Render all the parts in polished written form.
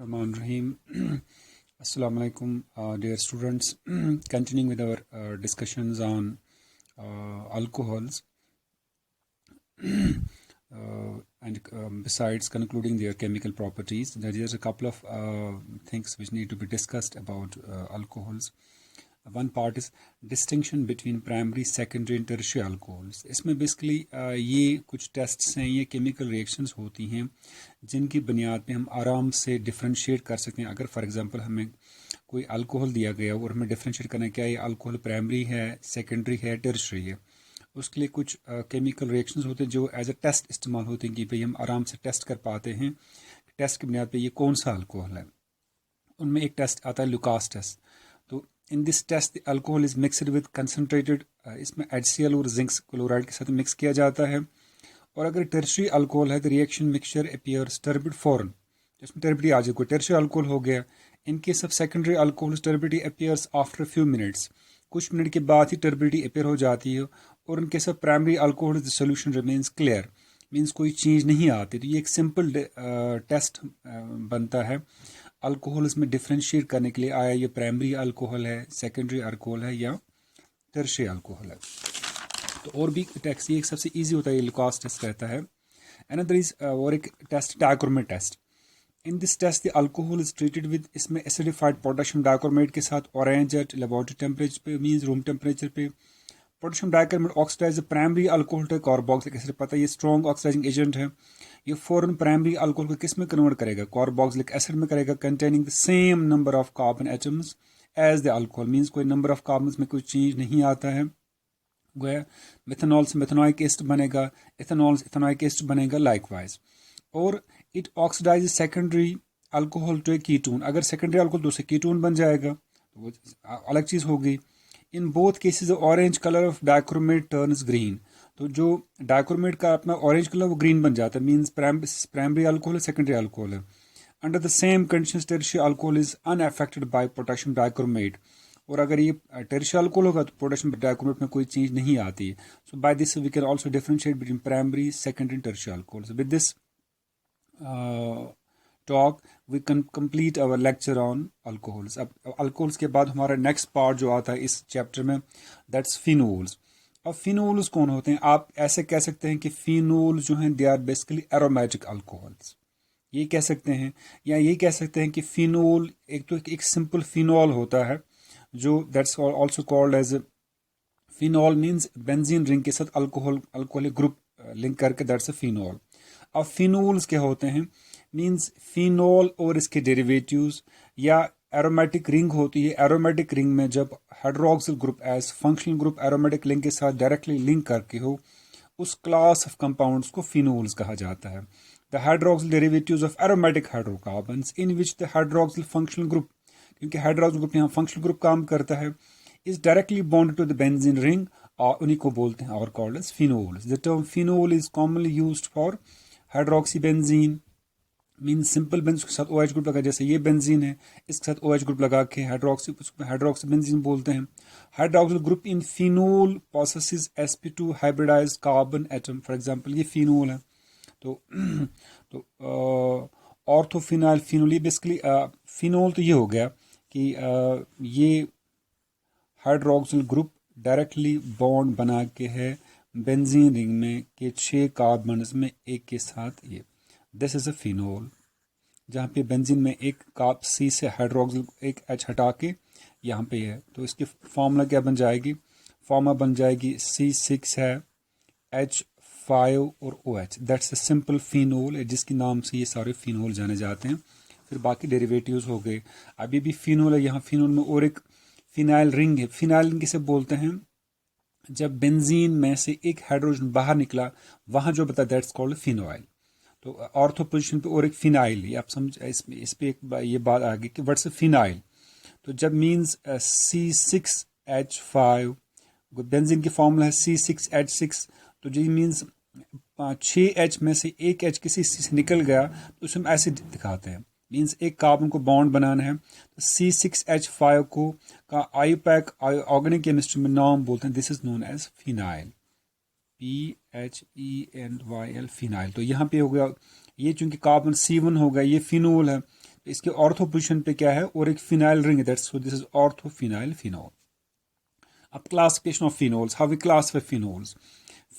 Rahman Rahim. Assalamu alaikum, dear students. Continuing with our discussions on alcohols, and besides concluding their chemical properties, there's a couple of things which need to be discussed about alcohols. One part is distinction between primary, secondary and tertiary alcohols. इसमें basically ये कुछ tests हैं, ये chemical reactions होती हैं जिनकी बुनियाद पे हम आराम से डिफरेंशिएट कर सकते हैं. अगर फॉर एग्जांपल हमें कोई अल्कोहल दिया गया और हमें डिफरेंशिएट करना है क्या ये अल्कोहल प्राइमरी है, सेकेंडरी है, टर्शियरी है, उसके लिए कुछ केमिकल रिएक्शंस होते हैं जो एज अ टेस्ट इस्तेमाल होते हैं कि भाई हम आराम से टेस्ट कर पाते हैं टेस्ट की बुनियाद पे ये कौन सा अल्कोहल है. उनमें एक टेस्ट आता है लुकास टेस्ट. तो in this test the alcohol is mixed with concentrated, इसमें HCl और जिंक क्लोराइड के साथ मिक्स किया जाता है. और अगर टर्शियरी अल्कोहल है तो रिएक्शन मिक्सचर अपीयर्स टर्बिड फॉरन, इसमें टर्बिडिटी आ जाए, कोई टर्शियरी अल्कोहल हो गया. In case of secondary alcohol turbidity appears after few minutes, कुछ मिनट के बाद ही टर्बिडिटी अपीयर हो जाती है. और in case of primary alcohol the solution remains clear, means कोई चीज़ नहीं आती. तो ये एक सिंपल टेस्ट बनता है अल्कोहल्स में डिफरेंशिएट करने के लिए, आया ये प्राइमरी अल्कोहल है, सेकेंडरी अल्कोहल है या टर्शियरी अल्कोहल है. तो और भी टेस्ट, ये एक सबसे इजी होता है, ये लुकास टेस्ट रहता है. अनदर इज और एक test dichromate test. In this test the alcohol is treated with, इसमें एसिडिफाइड पोटेशियम डाइक्रोमेट के साथ ऑरेंज एट लेबोरेटरी टेम्परेचर पे, मीन्स रूम टेम्परेचर पे. Potassium dichromate oxidise primary alcohol to carboxylic acid, पता है ये स्ट्रॉन्ग ऑक्सीडाइजिंग एजेंट है. ये फॉरन प्राइमरी अल्कोहल को किस में कन्वर्ट करेगा, कार्बोक्सिलिक एसिड में करेगा, containing the same number of carbon atoms as the alcohol, means कोई नंबर ऑफ कार्बन में कोई चेंज नहीं आता है. गोया मिथेनॉल से मिथेनॉइक एसिड बनेगा, इथेनॉल से इथेनॉइक एसिड बनेगा लाइकवाइज. और it oxidise secondary alcohol to a ketone, अगर सेकेंडरी अल्कोहल तो कीटोन बन जाएगा, तो वो अलग चीज़ होगी. In both cases orange colour of dichromate turns green, तो जो डाइक्रोमेट का अपना ऑरेंज कलर वो ग्रीन बन जाता है, मीन्स प्राइमरी अल्कोहल है, सेकेंडरी अल्कोहल है. Under the same conditions tertiary alcohol is unaffected bye potassium dichromate. और अगर ये टर्शियरी अल्कोहल होगा तो पोटेशियम डाइक्रोमेट में कोई चीज़ नहीं आती है. So by this we can also differentiate between primary, secondary and tertiary alcohol. With this talk we can complete our lecture on alcohols. अब अल्कोहल्स के बाद हमारा नेक्स्ट पार्ट जो आता है इस चैप्टर में, दैट्स फिनोल्स. अब फिनोल्स कौन होते हैं, आप ऐसे कह सकते हैं कि फिनोल जो हैं they are basically aromatic alcohols, ये कह सकते हैं. या ये कह सकते हैं कि फिनोल एक तो एक सिंपल फिनॉल होता है जो that's also called as phenol, means benzene ring के साथ अल्कोहलिक ग्रुप लिंक करके, दैट्स अ फिनॉल. अब फिनोल्स क्या होते हैं, मींस फिनॉल और इसके डेरिवेटिव्स, या एरोमेटिक रिंग होती है. एरोमेटिक रिंग में जब hydroxyl group as functional group aromatic link के साथ डायरेक्टली लिंक करके हो, उस क्लास ऑफ कंपाउंड्स को फिनोल्स कहा जाता है. The hydroxyl derivatives of aromatic hydrocarbons in which the hydroxyl functional group, क्योंकि हाइड्रोक्सिल ग्रुप यहाँ फंक्शनल ग्रुप काम करता है, is directly bonded to the benzene ring, और उन्हीं को बोलते हैं और called as phenols. The term phenol is commonly used for hydroxy benzene, mean simple benzene के साथ OH ग्रुप लगा, जैसे ये बेंजीन है इसके साथ OH ग्रुप लगा के हाइड्रोक्सी बेंजीन बोलते हैं. Hydroxyl group in phenol processes sp2 hybridised carbon atom, for example ये फिनोल है. तो ऑर्थोफिनाइल फिनोल, ये बेसिकली फिनोल तो ये हो गया कि ये हाइड्रोक्सिल ग्रुप डायरेक्टली बॉन्ड बना के है बेंजीन रिंग में के 6 कार्बन में एक के साथ, ये दिस इज अ फिनोल. जहाँ पे बेंजीन में एक कार्ब C से हाइड्रोक्सिल एक H हटा के यहाँ पे है, तो इसकी फॉर्मूला क्या बन जाएगी, फॉर्मूला बन जाएगी C6 है, H5 और OH, that's a simple phenol, जिसके नाम से ये सारे फिनोल जाने जाते हैं. फिर बाकी डेरिवेटिव्स हो गए. अभी भी फिनोल है, यहाँ फिनोल में और एक फिनाइल रिंग है. फिनाइल रिंग किसे बोलते हैं, जब बेंजीन में से एक हाइड्रोजन बाहर निकला वहाँ जो बता, दैट्स कॉल्ड फिनॉइल. तो ऑर्थो पोजिशन पे और एक फिनाइल, ये आप समझ, इस पे एक ये बात आ गई कि व्हाट्स अ फिनाइल. तो जब मीन्स C6H5, बेंजीन की फॉर्मूला है C6H6, तो जी मीन्स 6H में से एक H किसी से निकल गया तो उसमें ऐसे दिखाते हैं, मीन्स एक कार्बन को बॉन्ड बनाना है. तो C6H5 को का आईपैक ऑर्गेनिक केमिस्ट्री में नाम बोलते हैं, this is known as phenyl, PHENYL phenyl. तो यहाँ पे हो गया ये, चूंकि कार्बन C1 हो गया, ये फिनोल है, तो इसके ऑर्थो पोजीशन पे क्या है और एक फिनाइल रिंग है, that's so this is ortho phenyl phenol. अब classification of phenols, how we classify phenols.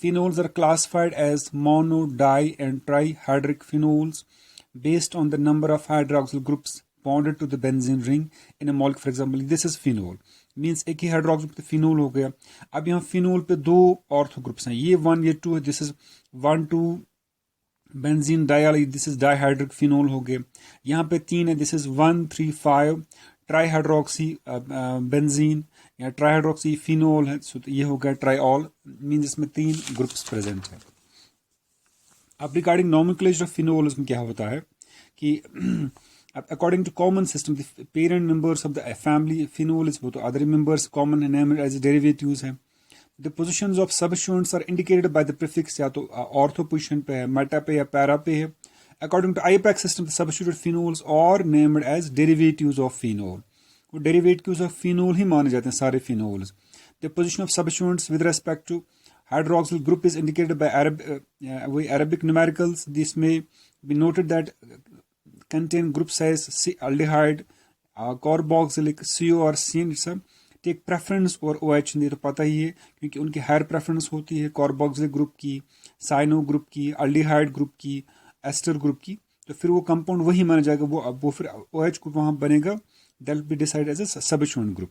Phenols are classified as mono, di and trihydric phenols based on the number of hydroxyl groups bonded to the benzene ring in a molecule. For example, this is phenol, means एक ही hydroxyl पे phenol हो गया. अब यहाँ phenol पे दो ortho groups हैं, ये 1 ये 2 है, this is 1,2 benzene dial, this is dihydric phenol हो गए. यहाँ पे 3 है, दिस इज 1,3,5 ट्राईहाइड्रोक्सी बेंजीन या ट्राईहाइड्रोक्सी फिनोल है, तो ये हो गया ट्राईऑल, मीन इसमें 3 ग्रुप्स प्रेजेंट है. अब रिगार्डिंग नॉमेनक्लेचर ऑफ फिनोल इसमें क्या होता है कि according to common system, the parent members of the family phenol is both other members common named as derivatives है. The positions of substituents are indicated by the prefix, या तो ortho position पे है, meta पे या para पे है. According to IUPAC system, the substituted phenols are named as derivatives of phenol. वो derivatives of phenol ही माने जाते हैं सारे phenols. The position of substituents with respect to hydroxyl group is indicated by Arabic numericals. This may be noted that contain group size C aldehyde, carboxylic CO और CN सब take preference और OH नहीं तो पता ही है क्योंकि उनकी higher preference होती है कार्बोक्सिलिक ग्रुप की, साइनो ग्रुप की, अल्डिहाइड ग्रुप की, एस्टर ग्रुप की, तो फिर वो कंपाउंड वही माना जाएगा, वो फिर OH ग्रुप वहाँ बनेगा, that will be decided as a substituent group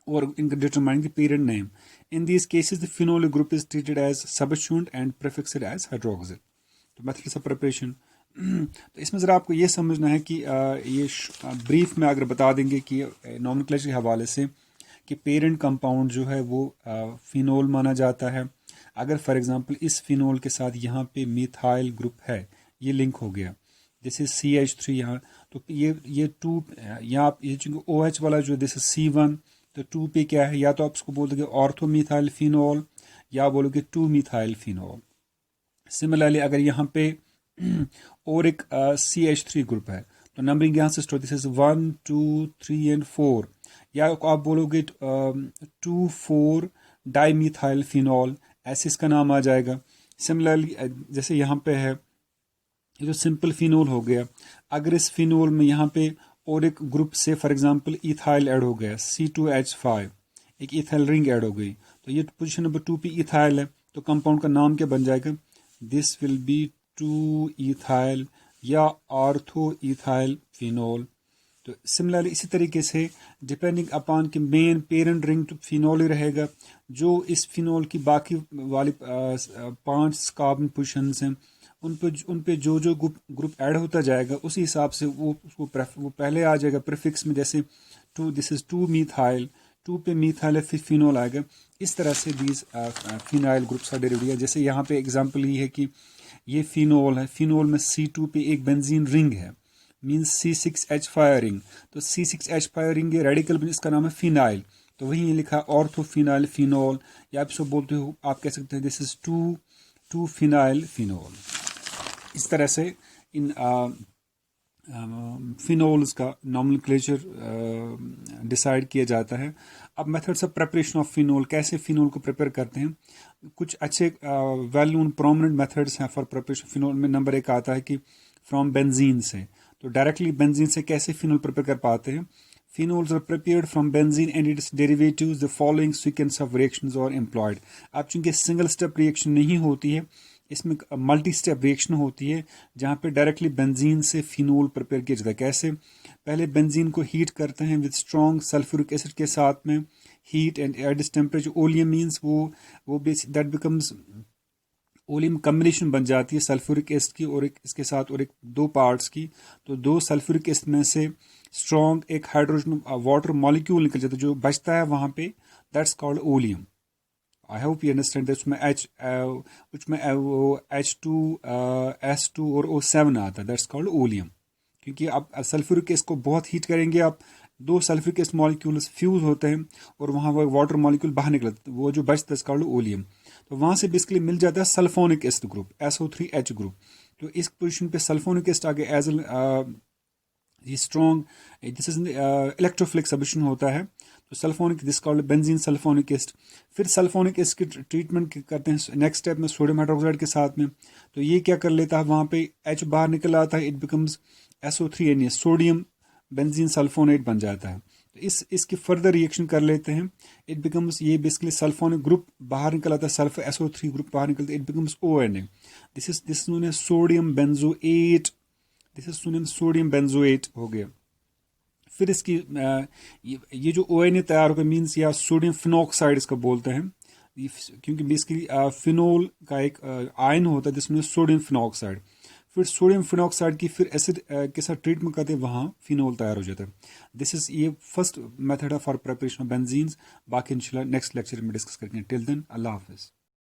or in determining the parent name. In these cases, the phenolic group is treated as substituent and prefixed as hydroxyl. तो methods of preparation. तो इसमें ज़रा आपको ये समझना है कि ये ब्रीफ में अगर बता देंगे कि नॉमेनक्लेचर के हवाले से कि पेरेंट कंपाउंड जो है वो फिनोल माना जाता है. अगर फॉर एग्जांपल इस फिनोल के साथ यहाँ पे मिथाइल ग्रुप है, ये लिंक हो गया, दिस इज CH3 यहाँ, तो ये 2 यहाँ ये चूँकि OH वाला जो दिस इज C1, तो 2 पे क्या है, या तो आप उसको बोल दोगे ऑर्थो मिथाइल फिनोल या बोलोगे 2 मिथाइल फिनोल. सिमिलरली अगर यहाँ पे और एक CH3 ग्रुप है तो नंबरिंग यहाँ से स्टोर, दिस इज 1 2 3 एंड 4, या आप बोलोगे 2,4 डाईमिथाइल फिनोल, ऐसे इसका नाम आ जाएगा. सिमिलरली जैसे यहाँ पे है ये जो सिंपल फिनोल हो गया, अगर इस फिनोल में यहाँ पे और एक ग्रुप से फॉर एग्जांपल इथाइल ऐड हो गया, C2H5, एक इथाइल रिंग ऐड हो गई, तो ये पोजीशन नंबर 2 पे इथाइल है, तो कंपाउंड का नाम क्या बन जाएगा, दिस विल बी 2 इथाइल या ऑर्थो इथाइल फिनोल. तो सिमिलरली इसी तरीके से डिपेंडिंग अपॉन कि मेन पेरेंट रिंग तो फिनोल ही रहेगा, जो इस फिनोल की बाकी वाली 5 कार्बन पोजीशंस हैं उन पे जो ग्रुप ऐड होता जाएगा उसी हिसाब से वो पहले आ जाएगा प्रीफिक्स में, जैसे 2 दिस इज 2 मिथाइल, 2 पे मिथाइल है फिर फिनोल आएगा. इस तरह से दीज फिनाइल ग्रुप्स का डेरिवेटिव. जैसे यहाँ पे एग्जांपल ये है कि ये फिनोल है, फिनोल में C2 पे एक बेंजीन रिंग है, मींस C6H5 रिंग, तो C6H5 रिंग ये रेडिकल इसका नाम है फिनाइल, तो वही लिखा ऑर्थो फिनाइल फिनोल, या आप इसको बोलते हो, आप कह सकते हैं दिस इज 2 फिनाइल फिनोल. इस तरह से इन फिनोल्स का नॉमेनक्लेचर डिसाइड किया जाता है. अब methods of preparation of phenol, कैसे फिनोल को प्रिपेयर करते हैं, कुछ अच्छे वेल नोन प्रोमिनेंट मेथड्स हैं फॉर प्रिपरेशन फिनोल में. नंबर 1 आता है कि फ्रॉम बेंजीन से, तो डायरेक्टली बेंजीन से कैसे फिनोल प्रिपेयर कर पाते हैं. Phenols are prepared from benzene and its derivatives. The following sequence of reactions are employed. अब चूंकि सिंगल स्टेप रिएक्शन नहीं होती है, इसमें मल्टी स्टेप रिएक्शन होती है जहाँ पे डायरेक्टली बेंजीन से फिनोल प्रिपेयर किया जाता है. कैसे, पहले बेंजीन को हीट करते हैं विद स्ट्रॉन्ग सल्फ्यूरिक एसिड के साथ में, heat and at this temperature oleum means वो दैट बिकम्स ओलियम कम्बिनेशन बन जाती है सल्फ्यूरिक एसिड की और इसके साथ और 2 पार्ट्स की, तो 2 सल्फ्यूरिक एसिड में से स्ट्रॉन्ग एक हाइड्रोजन वाटर मॉलिक्यूल निकल जाता है जो बचता है वहाँ पे, that's called oleum. I hope you understand that. उसमें H2S2 और O7 आता है, दैट्स कॉल्ड ओलियम. क्योंकि आप सल्फ्यूरिक एसिड को बहुत हीट करेंगे, आप 2 सल्फ्यूरिक एसिड मॉलिक्यूल्स फ्यूज होते हैं और वहाँ वो वाटर मॉलिक्यूल बाहर निकलता है, वो जो बचता है कॉल्ड ओलियम. तो वहाँ से बेसिकली मिल जाता है sulphonic acid group, SO3H group. तो इस पोजीशन पे सल्फोनिक एसिड आगे एज ये strong, this is electrophilic substitution होता है, तो sulphonic this called benzene sulphonic acid. फिर सल्फोनिक एसिड की ट्रीटमेंट करते हैं नेक्स्ट स्टेप में सोडियम हाइड्रोक्साइड के साथ में, तो ये क्या कर लेता है, वहाँ पे H बाहर निकल आता है, it becomes SO3Na sodium benzene sulphonate बन जाता है। तो इसकी फर्दर रिएक्शन कर लेते हैं, इट बिकम्स, ये बेसिकली सल्फोनिक ग्रुप बाहर निकल आता है, सल्फर SO3 ग्रुप बाहर निकलता है, it becomes ONA। This is known as sodium benzoate, this is known as sodium benzoate हो गया। फिर इसकी ये जो ONA तैयार होगा मीन्स, या सोडियम फिनॉक्साइड इसका बोलते हैं, क्योंकि बेसिकली फिनोल का एक आयन होता है जिसमें सोडियम फिनॉक्साइड, फिर सोडियम फिनॉक्साइड की फिर एसिड के साथ ट्रीटमेंट करते हैं, वहाँ फिनोल तैयार हो जाता है। दिस इज ये फर्स्ट मेथड है फॉर प्रिपरेशन ऑफ बेंजीन्स। बाकी इंशाल्लाह नेक्स्ट लेक्चर में डिस्कस करेंगे। टिल देन अल्लाह हाफिज़।